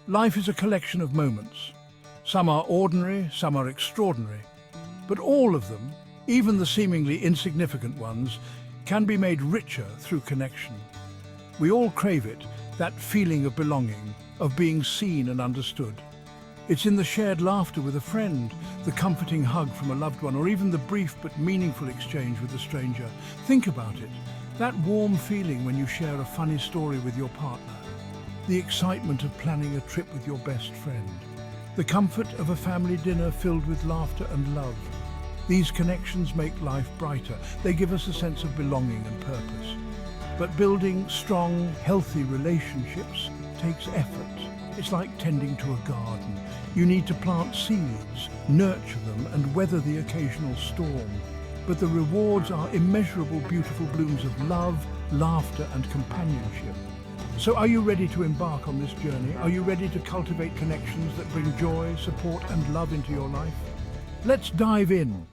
Life is a collection of moments. Some are ordinary, some are extraordinary. But all of them, even the seemingly insignificant ones, can be made richer through connection. We all crave it, that feeling of belonging, of being seen and understood. It's in the shared laughter with a friend, the comforting hug from a loved one, or even the brief but meaningful exchange with a stranger. Think about it. That warm feeling when you share a funny story with your partner. The excitement of planning a trip with your best friend. The comfort of a family dinner filled with laughter and love. These connections make life brighter. They give us a sense of belonging and purpose. But building strong, healthy relationships takes effort. It's like tending to a garden. You need to plant seeds, nurture them, and weather the occasional storm. But the rewards are immeasurable, beautiful blooms of love, laughter, and companionship. So are you ready to embark on this journey? Are you ready to cultivate connections that bring joy, support, and love into your life? Let's dive in.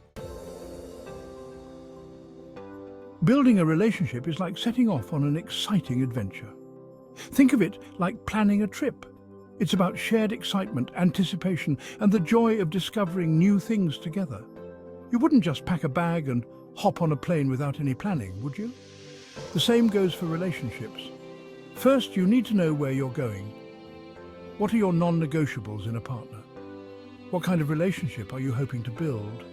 Building a relationship is like setting off on an exciting adventure. Think of it like planning a trip. It's about shared excitement, anticipation, and the joy of discovering new things together. You wouldn't just pack a bag and hop on a plane without any planning, would you? The same goes for relationships. First, you need to know where you're going. What are your non-negotiables in a partner? What kind of relationship are you hoping to build?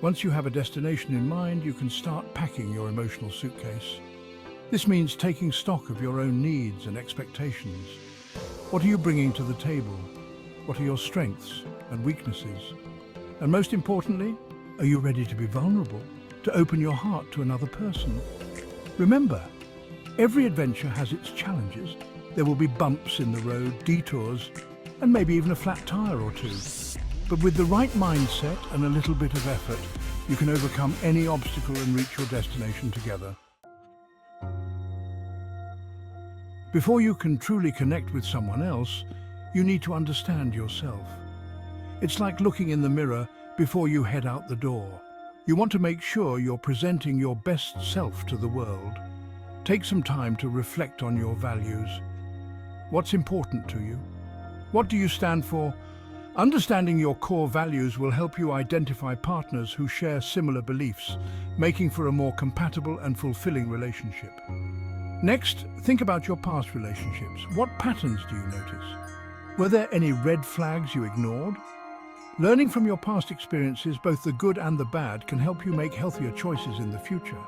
Once you have a destination in mind, you can start packing your emotional suitcase. This means taking stock of your own needs and expectations. What are you bringing to the table? What are your strengths and weaknesses? And most importantly, are you ready to be vulnerable, to open your heart to another person? Remember, every adventure has its challenges. There will be bumps in the road, detours, and maybe even a flat tire or two. But with the right mindset and a little bit of effort, you can overcome any obstacle and reach your destination together. Before you can truly connect with someone else, you need to understand yourself. It's like looking in the mirror before you head out the door. You want to make sure you're presenting your best self to the world. Take some time to reflect on your values. What's important to you? What do you stand for? Understanding your core values will help you identify partners who share similar beliefs, making for a more compatible and fulfilling relationship. Next, think about your past relationships. What patterns do you notice? Were there any red flags you ignored? Learning from your past experiences, both the good and the bad, can help you make healthier choices in the future.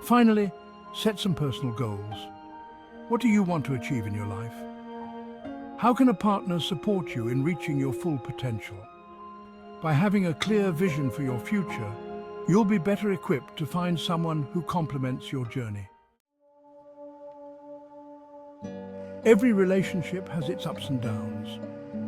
Finally, set some personal goals. What do you want to achieve in your life? How can a partner support you in reaching your full potential? By having a clear vision for your future, you'll be better equipped to find someone who complements your journey. Every relationship has its ups and downs.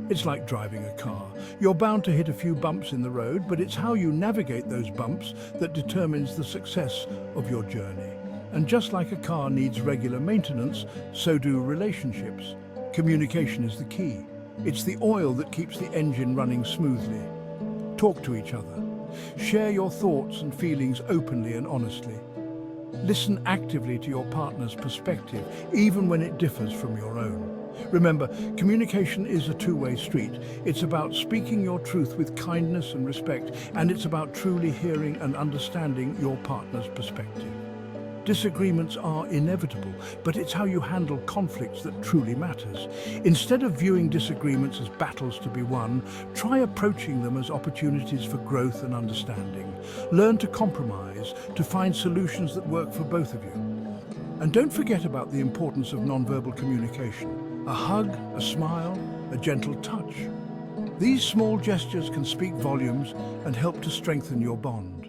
It's like driving a car. You're bound to hit a few bumps in the road, but it's how you navigate those bumps that determines the success of your journey. And just like a car needs regular maintenance, so do relationships. Communication is the key. It's the oil that keeps the engine running smoothly. Talk to each other. Share your thoughts and feelings openly and honestly. Listen actively to your partner's perspective, even when it differs from your own. Remember, communication is a two-way street. It's about speaking your truth with kindness and respect, and it's about truly hearing and understanding your partner's perspective. Disagreements are inevitable, but it's how you handle conflicts that truly matters. Instead of viewing disagreements as battles to be won, try approaching them as opportunities for growth and understanding. Learn to compromise, to find solutions that work for both of you. And don't forget about the importance of nonverbal communication. A hug, a smile, a gentle touch. These small gestures can speak volumes and help to strengthen your bond.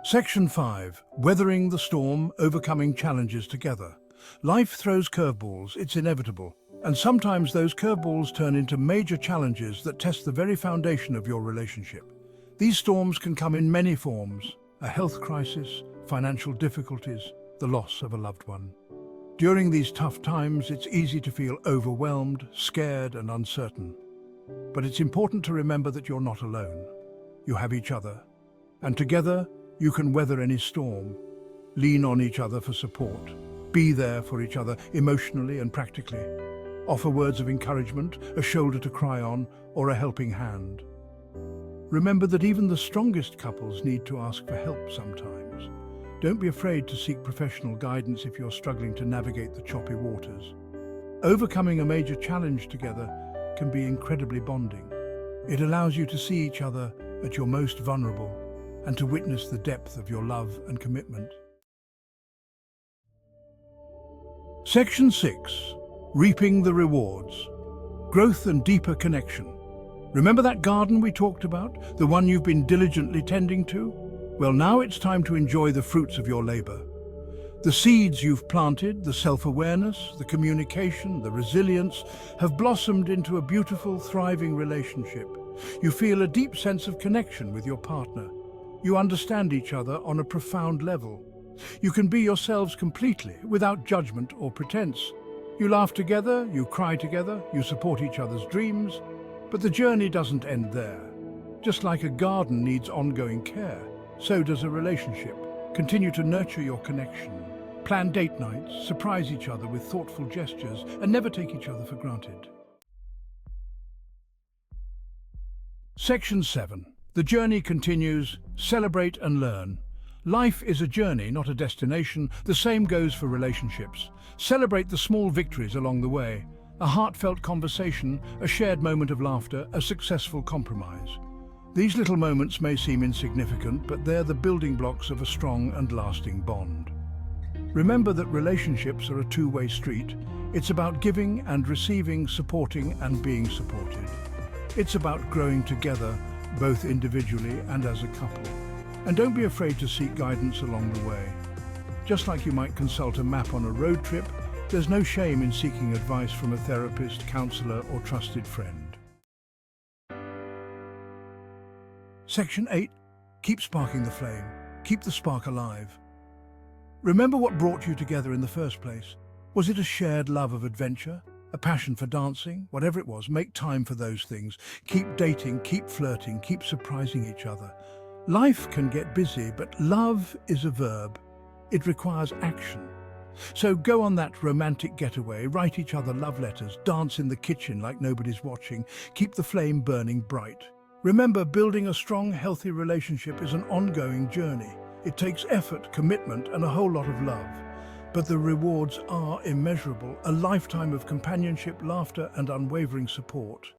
Section 5. Weathering the storm, overcoming challenges together. Life throws curveballs, it's inevitable. And sometimes those curveballs turn into major challenges that test the very foundation of your relationship. These storms can come in many forms: a health crisis, financial difficulties, the loss of a loved one. During these tough times, it's easy to feel overwhelmed, scared, and uncertain. But it's important to remember that you're not alone. You have each other. And together, you can weather any storm. Lean on each other for support. Be there for each other emotionally and practically. Offer words of encouragement, a shoulder to cry on, or a helping hand. Remember that even the strongest couples need to ask for help sometimes. Don't be afraid to seek professional guidance if you're struggling to navigate the choppy waters. Overcoming a major challenge together can be incredibly bonding. It allows you to see each other at your most vulnerable and to witness the depth of your love and commitment. Section 6. Reaping the rewards. Growth and deeper connection. Remember that garden we talked about? The one you've been diligently tending to? Well, now it's time to enjoy the fruits of your labor. The seeds you've planted, the self-awareness, the communication, the resilience, have blossomed into a beautiful, thriving relationship. You feel a deep sense of connection with your partner. You understand each other on a profound level. You can be yourselves completely, without judgment or pretense. You laugh together, you cry together, you support each other's dreams. But the journey doesn't end there. Just like a garden needs ongoing care, so does a relationship. Continue to nurture your connection. Plan date nights, surprise each other with thoughtful gestures, and never take each other for granted. Section 7. The journey continues. Celebrate and learn. Life is a journey, not a destination. The same goes for relationships. Celebrate the small victories along the way. A heartfelt conversation, a shared moment of laughter, a successful compromise. These little moments may seem insignificant, but they're the building blocks of a strong and lasting bond. Remember that relationships are a two-way street. It's about giving and receiving, supporting and being supported. It's about growing together, both individually and as a couple. And don't be afraid to seek guidance along the way. Just like you might consult a map on a road trip, there's no shame in seeking advice from a therapist, counselor, or trusted friend. Section 8. Keep sparking the flame. Keep the spark alive. Remember what brought you together in the first place. Was it a shared love of adventure? A passion for dancing? Whatever it was, make time for those things. Keep dating, keep flirting, keep surprising each other. Life can get busy, but love is a verb. It requires action. So go on that romantic getaway, write each other love letters, dance in the kitchen like nobody's watching, keep the flame burning bright. Remember, building a strong, healthy relationship is an ongoing journey. It takes effort, commitment, and a whole lot of love. But the rewards are immeasurable, a lifetime of companionship, laughter, and unwavering support.